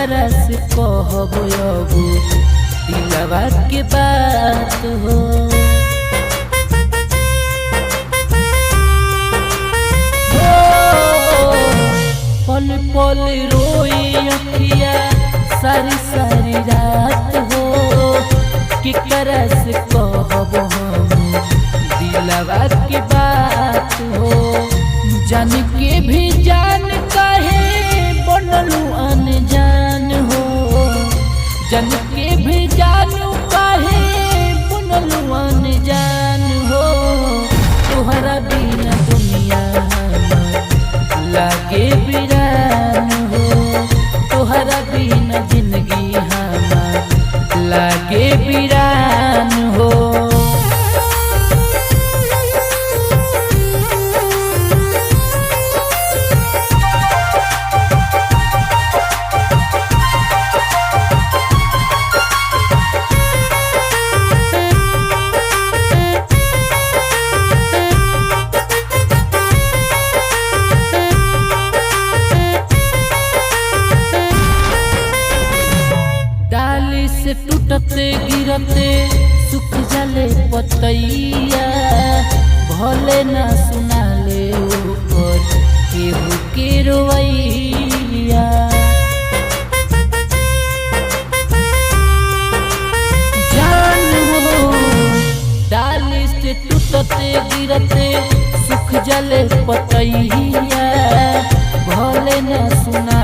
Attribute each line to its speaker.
Speaker 1: केकरा से कहबो अब दिलवा के बात हो। पल पल रोई अखिया सारी सारी रात हो, केकरा से कहबो हम दिलवा के बात हो। जान के भी जान काहे बनलू अनजान हो, जान के भी जानू काहे बनलू अनजान हो। तोहरा बिना दुनिया लागे वीरान हो, तोहरा बिना जिंदगी हमार लागे वीरान हो। डाली से टूटते गिरते सुख जले पतैया, भले ना सुनाले ऊपर केहू के रोवैया। जान हो डाली से टूटते गिरते सुख जले पतैया, भले ना सुना